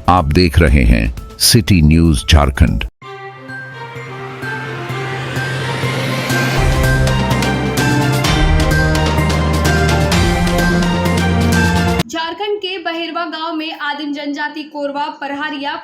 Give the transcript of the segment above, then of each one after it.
आप देख रहे हैं सिटी न्यूज झारखंड। झारखंड के बहेरवा गांव में आदिम जनजाति कोरवा परहारिया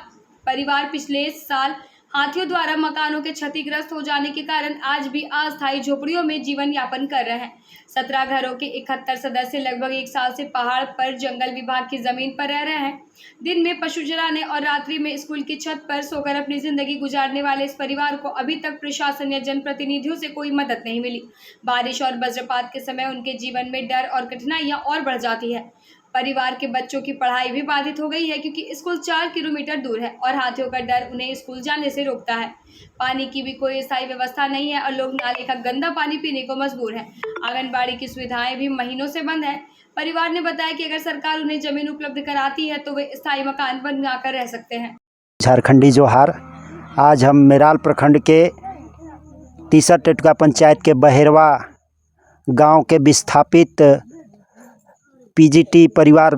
परिवार पिछले साल हाथियों द्वारा मकानों के क्षतिग्रस्त हो जाने के कारण आज भी अस्थायी झोपड़ियों में जीवन यापन कर रहे हैं। 17 घरों के 71 सदस्य लगभग 1 साल से पहाड़ पर जंगल विभाग की जमीन पर रह रहे हैं। दिन में पशु चराने और रात्रि में स्कूल की छत पर सोकर अपनी जिंदगी गुजारने वाले इस परिवार को अभी तक प्रशासन या जनप्रतिनिधियों से कोई मदद नहीं मिली। बारिश और वज्रपात के समय उनके जीवन में डर और कठिनाइयां और बढ़ जाती है। परिवार के बच्चों की पढ़ाई भी बाधित हो गई है क्योंकि स्कूल 4 किलोमीटर दूर है और हाथियों का डर उन्हें स्कूल जाने से रोकता है। पानी की भी कोई स्थायी व्यवस्था नहीं है और लोग नाले का गंदा पानी पीने को मजबूर हैं। आंगनबाड़ी की सुविधाएं भी महीनों से बंद है। परिवार ने बताया कि अगर सरकार उन्हें जमीन उपलब्ध कराती है तो वे स्थायी मकान बनाकर रह सकते हैं। झारखंडी जोहार। आज हम मेराल प्रखंड के तीसरा टेटका पंचायत के बहेरवा गांव के विस्थापित पीजीटी परिवार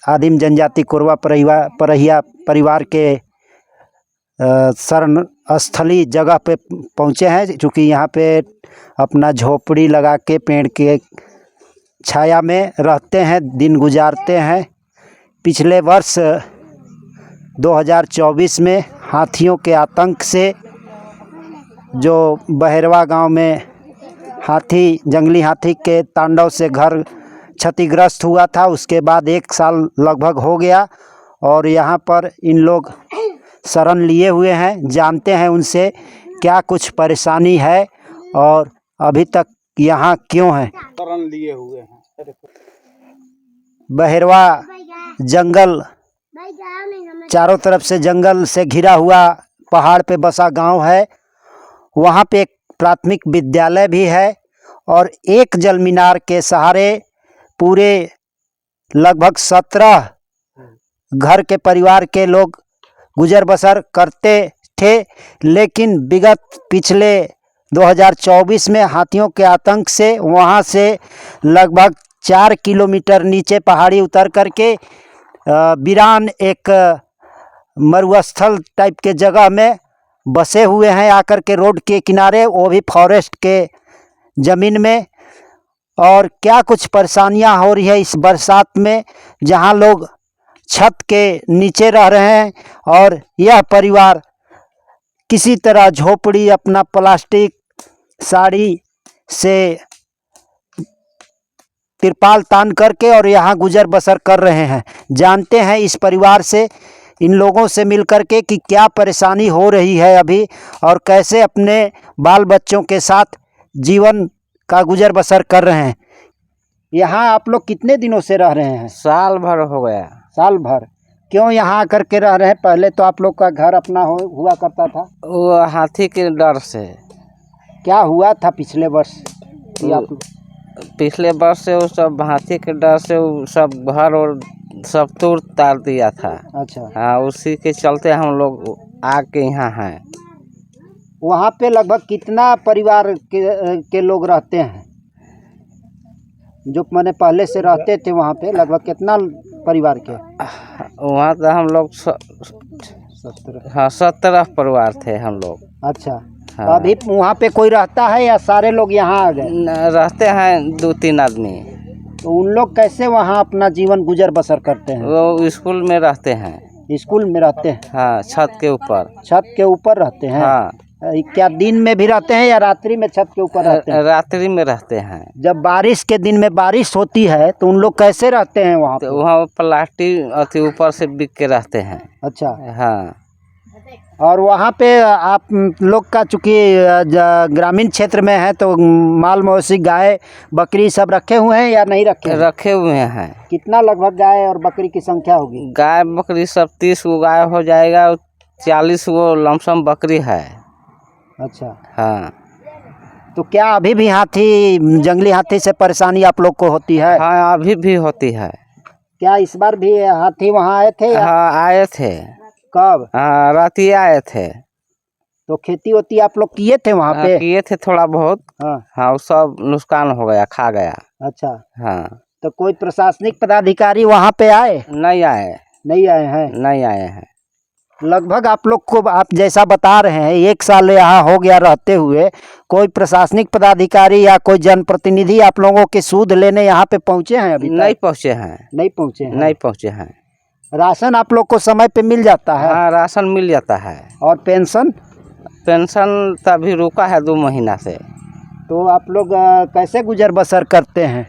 आदिम जनजाति कोरवा परहिया परिवार के शरण स्थली जगह पे पहुँचे हैं, चूँकि यहाँ पे अपना झोपड़ी लगा के पेड़ के छाया में रहते हैं, दिन गुजारते हैं। पिछले वर्ष 2024 में हाथियों के आतंक से जो बहेरवा गांव में जंगली हाथी के तांडव से घर क्षतिग्रस्त हुआ था, उसके बाद 1 साल लगभग हो गया और यहाँ पर इन लोग शरण लिए हुए हैं। जानते हैं उनसे क्या कुछ परेशानी है और अभी तक यहाँ क्यों हैं। शरण लिए हुए हैं। बहेरवा जंगल, चारों तरफ से जंगल से घिरा हुआ पहाड़ पे बसा गांव है। वहाँ पे एक प्राथमिक विद्यालय भी है और एक जल मीनार के सहारे पूरे लगभग 17 घर के परिवार के लोग गुजर बसर करते थे, लेकिन विगत पिछले 2024 में हाथियों के आतंक से वहाँ से लगभग 4 किलोमीटर नीचे पहाड़ी उतर करके वीरान एक मरुस्थल टाइप के जगह में बसे हुए हैं आकर के रोड के किनारे, वो भी फॉरेस्ट के ज़मीन में। और क्या कुछ परेशानियां हो रही है इस बरसात में, जहां लोग छत के नीचे रह रहे हैं और यह परिवार किसी तरह झोपड़ी अपना प्लास्टिक साड़ी से तिरपाल तान करके और यहाँ गुजर बसर कर रहे हैं। जानते हैं इस परिवार से, इन लोगों से मिल कर के कि क्या परेशानी हो रही है अभी और कैसे अपने बाल बच्चों के साथ जीवन का गुजर बसर कर रहे हैं। यहाँ आप लोग कितने दिनों से रह रहे हैं? साल भर हो गया। साल भर क्यों यहाँ आकर के रह रहे हैं? पहले तो आप लोग का घर अपना हुआ करता था। वो हाथी के डर से। क्या हुआ था पिछले वर्ष? पिछले वर्ष से वो सब हाथी के डर से वो सब घर और सब तोड़ ताड़ दिया था। अच्छा। हाँ, उसी के चलते हम लोग आके यहाँ हैं। वहाँ पे लगभग कितना परिवार के लोग रहते हैं? जो मैंने पहले से रहते थे वहाँ पे लगभग कितना परिवार के? वहाँ तो हम लोग 17 परिवार थे हम लोग। अच्छा। हाँ। अभी वहाँ पे कोई रहता है या सारे लोग यहाँ आ गए? रहते हैं 2-3 आदमी। तो उन लोग कैसे वहाँ अपना जीवन गुजर बसर करते हैं? वो स्कूल में रहते हैं। स्कूल में रहते हैं? हाँ, छत के ऊपर। छत के ऊपर रहते हैं? हाँ। क्या दिन में भी रहते हैं या रात्रि में छत के ऊपर रहते हैं? रात्रि में रहते हैं। जब बारिश के दिन में बारिश होती है तो उन लोग कैसे रहते हैं वहाँ पे? तो वहाँ प्लास्टिक अति ऊपर से बिक के रहते हैं। अच्छा। हाँ। और वहाँ पे आप लोग का चूँकि ग्रामीण क्षेत्र में है तो माल मवेशी गाय बकरी सब रखे हुए हैं या नहीं रखे? रखे हुए हैं। कितना लगभग गाय और बकरी की संख्या होगी? गाय बकरी सब 30 गो गाय हो जाएगा, 40 गो लमसम बकरी है। अच्छा। हाँ। तो क्या अभी भी जंगली हाथी से परेशानी आप लोग को होती है? हाँ, अभी भी होती है। क्या इस बार भी हाथी वहाँ आए थे या? हाँ, आए थे। कब? हाँ, रात ही आए थे। तो खेती होती आप लोग किए थे वहाँ पे? किए थे थोड़ा बहुत। हाँ। हाँ, वो सब नुकसान हो गया, खा गया। अच्छा। हाँ। तो कोई प्रशासनिक पदाधिकारी वहाँ पे आए? नहीं आए। नहीं आए हैं? नहीं आए हैं। लगभग आप लोग को, आप जैसा बता रहे हैं 1 साल यहाँ हो गया रहते हुए, कोई प्रशासनिक पदाधिकारी या कोई जनप्रतिनिधि आप लोगों के सूद लेने यहाँ पे पहुँचे हैं अभी तक? नहीं पहुँचे हैं। नहीं पहुँचे हैं? नहीं पहुँचे हैं। राशन आप लोग को समय पे मिल जाता है? हाँ, राशन मिल जाता है। और पेंशन? पेंशन तभी रुका है 2 महीना से। तो आप लोग कैसे गुजर बसर करते हैं?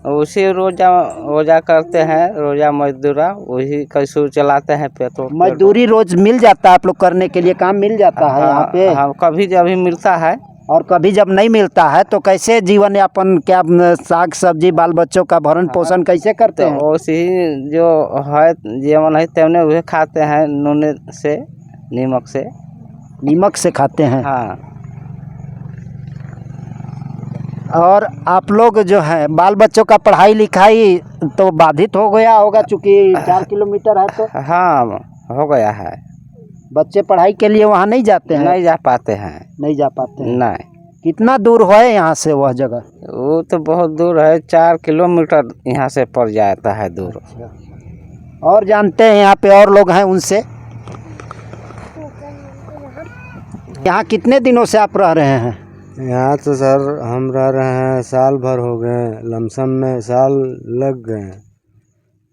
उसी रोजा करते हैं, रोजा मजदूरा वही कैसे चलाते हैं। मजदूरी रोज मिल जाता है आप लोग करने के लिए, काम मिल जाता है यहाँ पे? हाँ, कभी जब भी मिलता है। और कभी जब नहीं मिलता है तो कैसे जीवन यापन, क्या साग सब्जी बाल बच्चों का भरण पोषण कैसे करते हैं? तो उसी जो है जीवन है तेमने वही खाते हैं, नून से नीमक से खाते हैं। हाँ। और आप लोग जो है बाल बच्चों का पढ़ाई लिखाई तो बाधित हो गया होगा, चूँकि 4 किलोमीटर है तो? हाँ, हो गया है। बच्चे पढ़ाई के लिए वहाँ नहीं जाते हैं? नहीं जा पाते हैं। नहीं जा पाते हैं? नहीं। कितना दूर है यहाँ से वह जगह? वो तो बहुत दूर है, 4 किलोमीटर यहाँ से पड़ जाता है दूर। और जानते हैं यहाँ पे और लोग हैं उनसे? यहाँ कितने दिनों से आप रह रहे हैं? यहाँ तो सर हम रह रहे हैं, साल भर हो गए, लमसम में साल लग गए।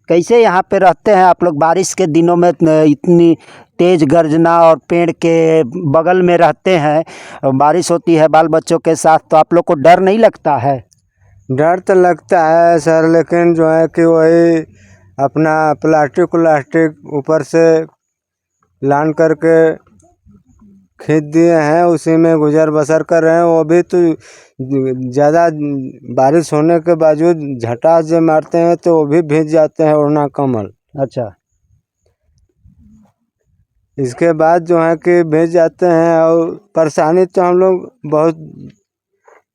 कैसे यहाँ पे रहते हैं आप लोग? बारिश के दिनों में इतनी तेज गर्जना और पेड़ के बगल में रहते हैं, बारिश होती है बाल बच्चों के साथ, तो आप लोग को डर नहीं लगता है? डर तो लगता है सर, लेकिन जो है कि वही अपना प्लास्टिक ऊपर से लान करके खींच दिए हैं, उसी में गुजर बसर कर रहे हैं। वो भी तो ज़्यादा बारिश होने के बावजूद झटास जो मारते हैं तो वो भी भीग जाते हैं, ओढ़ना कम्बल। अच्छा। इसके बाद जो है कि भीग जाते हैं। और परेशानी तो हम लोग बहुत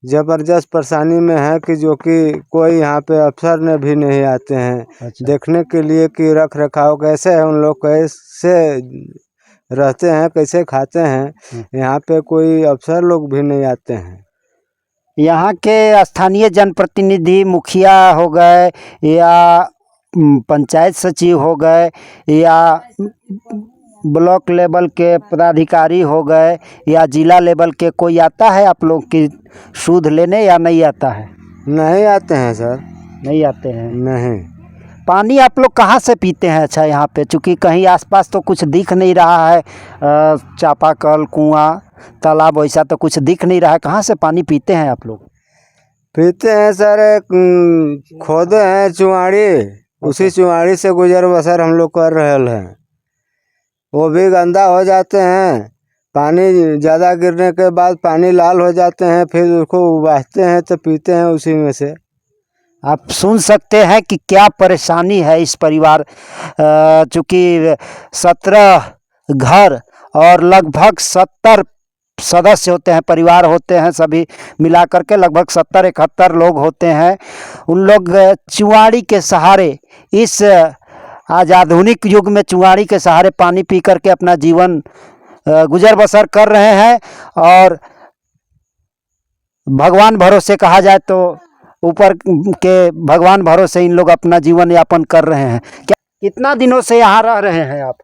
ज़बरदस्त परेशानी में है कि जो कि कोई यहाँ पे अफसर ने भी नहीं आते हैं। अच्छा। देखने के लिए कि रख रखाव कैसे है, उन लोग कैसे रहते हैं, कैसे खाते हैं। यहाँ पे कोई अफसर लोग भी नहीं आते हैं। यहाँ के स्थानीय जनप्रतिनिधि, मुखिया हो गए या पंचायत सचिव हो गए या ब्लॉक लेवल के पदाधिकारी हो गए या जिला लेवल के, कोई आता है आप लोग की सूद लेने या नहीं आता है? नहीं आते हैं सर। नहीं आते हैं? नहीं। पानी आप लोग कहाँ से पीते हैं? अच्छा, यहाँ पे चूँकि कहीं आसपास तो कुछ दिख नहीं रहा है, चापाकल, कुआं, तालाब वैसा तो कुछ दिख नहीं रहा है, कहाँ से पानी पीते हैं आप लोग? पीते हैं सर, खोदे हैं चुआड़ी, उसी चुआड़ी से गुजर बसर हम लोग कर रहे हैं। वो भी गंदा हो जाते हैं, पानी ज़्यादा गिरने के बाद पानी लाल हो जाते हैं, फिर उसको उबालते हैं तो पीते हैं उसी में से। आप सुन सकते हैं कि क्या परेशानी है इस परिवार, चूँकि 17 घर और लगभग 70 सदस्य होते हैं, परिवार होते हैं, सभी मिलाकर के लगभग 70-71 लोग होते हैं। उन लोग चुआड़ी के सहारे, इस आज आधुनिक युग में चुआड़ी के सहारे पानी पी करके अपना जीवन गुजर बसर कर रहे हैं। और भगवान भरोसे कहा जाए तो ऊपर के भगवान भरोसे इन लोग अपना जीवन यापन कर रहे हैं। क्या कितना दिनों से यहाँ रह रहे हैं आप?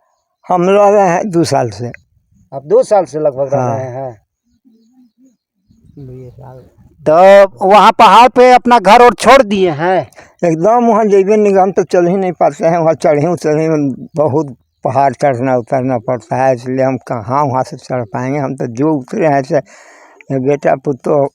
हम रह रहे हैं 2 साल से। आप 2 साल से लगभग रह रहे हैं? तो वहाँ पहाड़ पे अपना घर और छोड़ दिए हैं? एकदम वहाँ जैबे निगम तो चल ही नहीं पाते हैं, वहाँ चढ़े बहुत पहाड़ चढ़ना उतरना पड़ता है, इसलिए हम कहाँ वहाँ से चढ़ पाएंगे। हम तो जो उतरे हैं से बेटा पुतों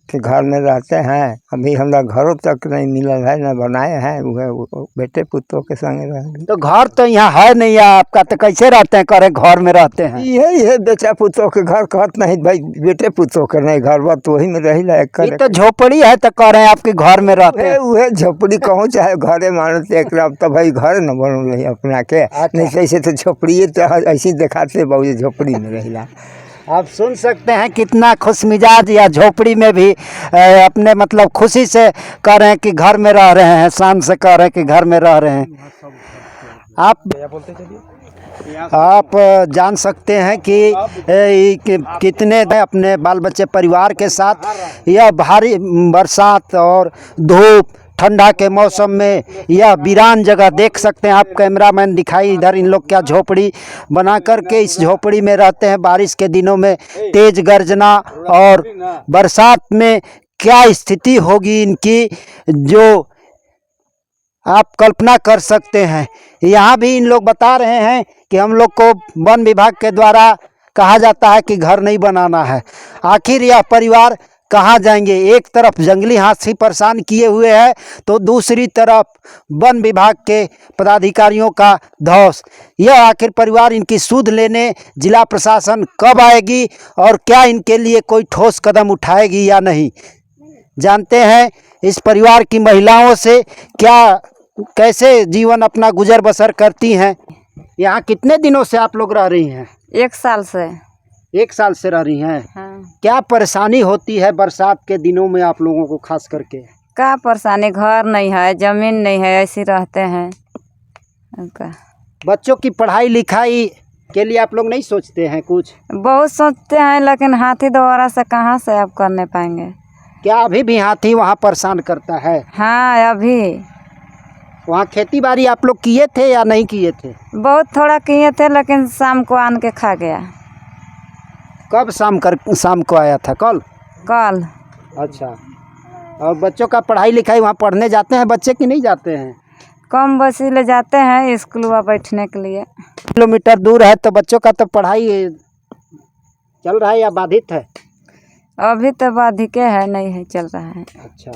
के घर में रहते हैं, अभी हमारा घरों तक नहीं मिलल है, न बनाए हैं, वो बेटे पुतों के संग रहेंगे। तो घर तो यहाँ है नहीं आपका, तो कैसे रहते हैं? करे घर में रहते हैं? यही बेटा पुतों के घर कहत नहीं भाई, बेटे पुतों के नहीं घर बा, तो वही में रही लायक। ये तो झोपड़ी है तो कह रहे हैं आपके घर में रहते हैं? वह झोपड़ी कहूँ चाहे घरे मानते एक तो भाई घर न बनल रही अपना के। नहीं ऐसे तो झोपड़ी तो ऐसे दिखाते बहुत झोपड़ी में रही। आप सुन सकते हैं कितना खुश मिजाज, या झोपड़ी में भी अपने मतलब खुशी से कह रहे हैं कि घर में रह रहे हैं, शान से कह रहे हैं कि घर में रह रहे हैं। आप जान सकते हैं कि कितने अपने बाल बच्चे परिवार के साथ यह भारी बरसात और धूप ठंडा के मौसम में यह वीरान जगह देख सकते हैं आप। कैमरामैन दिखाई इधर इन लोग क्या झोपड़ी बना करके इस झोपड़ी में रहते हैं। बारिश के दिनों में तेज गर्जना और बरसात में क्या स्थिति होगी इनकी, जो आप कल्पना कर सकते हैं। यहाँ भी इन लोग बता रहे हैं कि हम लोग को वन विभाग के द्वारा कहा जाता है कि घर नहीं बनाना है। आखिर यह परिवार कहाँ जाएंगे? एक तरफ जंगली हाथी परेशान किए हुए हैं तो दूसरी तरफ वन विभाग के पदाधिकारियों का धौंस। यह आखिर परिवार इनकी सुध लेने जिला प्रशासन कब आएगी और क्या इनके लिए कोई ठोस कदम उठाएगी या नहीं? जानते हैं इस परिवार की महिलाओं से क्या कैसे जीवन अपना गुजर बसर करती हैं। यहाँ कितने दिनों से आप लोग रह रही हैं? 1 साल से। 1 साल से रह रही हैं। हाँ। क्या परेशानी होती है बरसात के दिनों में आप लोगों को खास करके? क्या परेशानी, घर नहीं है, जमीन नहीं है, ऐसे रहते हैं। उनका बच्चों की पढ़ाई लिखाई के लिए आप लोग नहीं सोचते हैं कुछ? बहुत सोचते हैं लेकिन हाथी द्वारा से कहाँ से आप करने पाएंगे। क्या अभी भी हाथी वहाँ परेशान करता है? हाँ, अभी वहाँ खेती बाड़ी आप लोग किए थे या नहीं किए थे? बहुत थोड़ा किए थे लेकिन शाम को आन के खा गया। कब शाम को आया था? कल? कल। अच्छा। और बच्चों का पढ़ाई लिखाई वहाँ पढ़ने जाते हैं बच्चे कि नहीं जाते हैं? कम बसी ले जाते हैं स्कूल बैठने के लिए। किलोमीटर दूर है तो बच्चों का तो पढ़ाई चल रहा है या बाधित है? अभी तो बाधिके है, नहीं है, चल रहा है। अच्छा।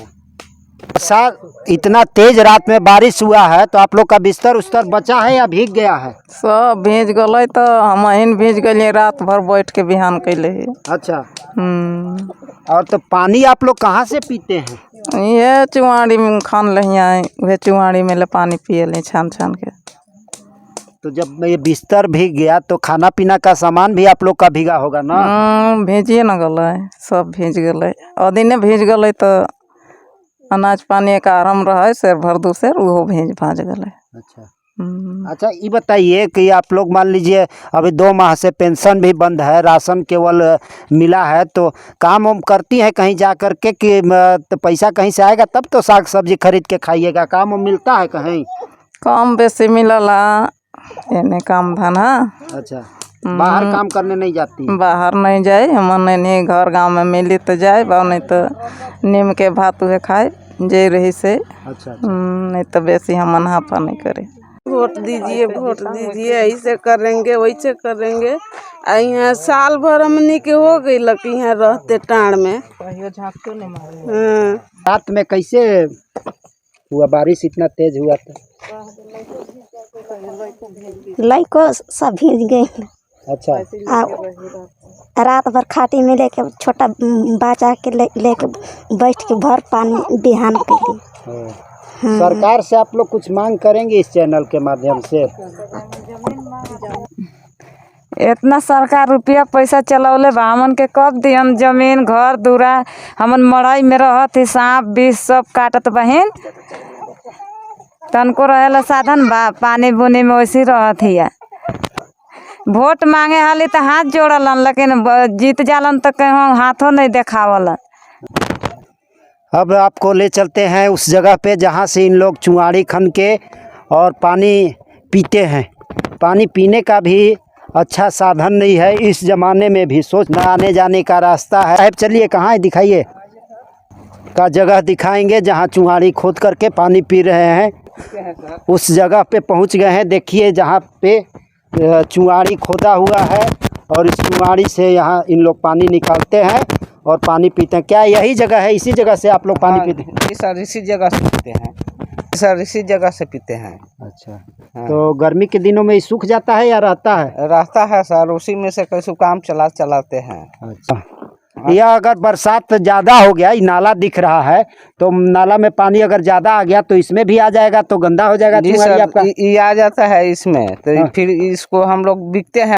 बरसात इतना तेज रात में बारिश हुआ है तो आप लोग का बिस्तर उस्तर बचा है या भीग गया है? सब भीज गए तो हम भीज गए, रात भर बैठ के बिहान कैले ही। अच्छा। और तो पानी आप लोग कहाँ से पीते हैं? ये चुआड़ी में खान लहिया, वह चुआड़ी में ले पानी पिए ले छान छान के। तो जब ये बिस्तर भीग गया तो खाना पीना का सामान भी आप लोग का भीगा होगा ना? भेजिए न गए, सब भीज गए। अदिने भीज गए तो अनाज पानी का आराम रहा शेर भर दूसर वो भाज गए। अच्छा। अच्छा, ये बताइए कि आप लोग मान लीजिए अभी 2 माह से पेंशन भी बंद है, राशन केवल मिला है, तो काम वाम करती है कहीं जा कर के कि तो पैसा कहीं से आएगा तब तो साग सब्जी खरीद के खाइएगा? काम वाम मिलता है कहीं? कम बेसी मिलला एने काम धाना। अच्छा। बाहर काम करने नहीं जाती? बाहर नहीं जाए, हम नहीं घर गांव में मिली तो जाए, नहीं तो नीम के भात हुए खाए जे रही से। अच्छा। नहीं तो बेसी हम अनहापा नहीं करे। वोट दीजिए, ऐसे करेंगे वैसे करेंगे। यहाँ साल भर हमनी के हो गई लक यहाँ रहते टाण में। रात में कैसे हुआ बारिश? इतना तेज हुआ था? लड़को सब भीग गई। अच्छा। रात भर खाटी में लेके छोटा बच्चा के लेके बैठ के भर पानी बिहान के लिए। सरकार से आप लोग कुछ मांग करेंगे इस चैनल के माध्यम से? इतना सरकार रुपया पैसा चलौले बा, हमन के कब दियन जमीन घर दूरा। हमन मड़ई में रहत ही, सांप बिष सब काटत बहिन, तनको रहेला साधन बा? पानी बुनी में वैसे रहत हिया। वोट मांगे हाली तो हाथ जोड़लन लेकिन जीत जालन तो कहीं हाथों नहीं देखावलन। अब आपको ले चलते हैं उस जगह पे जहाँ से इन लोग चुआड़ी खन के और पानी पीते हैं। पानी पीने का भी अच्छा साधन नहीं है इस ज़माने में भी, सोचना आने जाने का रास्ता है। साहब चलिए, कहाँ है दिखाइए, का जगह दिखाएंगे जहाँ चुआड़ी खोद करके पानी पी रहे हैं। उस जगह पे पहुँच गए हैं। देखिए जहाँ पे चुआड़ी खोदा हुआ है और इस चुआड़ी से यहाँ इन लोग पानी निकालते हैं और पानी पीते हैं। क्या यही जगह है? इसी जगह से आप लोग पानी पीते हैं? सर इसी जगह से पीते हैं, सर इसी जगह से पीते हैं। अच्छा। हाँ। तो गर्मी के दिनों में सूख जाता है या रहता है? रहता है सर, उसी में से कैसे काम चलाते हैं। अच्छा। या अगर बरसात ज़्यादा हो गया, ये नाला दिख रहा है तो नाला में पानी अगर ज़्यादा आ गया तो इसमें भी आ जाएगा तो गंदा हो जाएगा? जी सर, ये आ जाता है इसमें तो फिर इसको हम लोग बिकते हैं।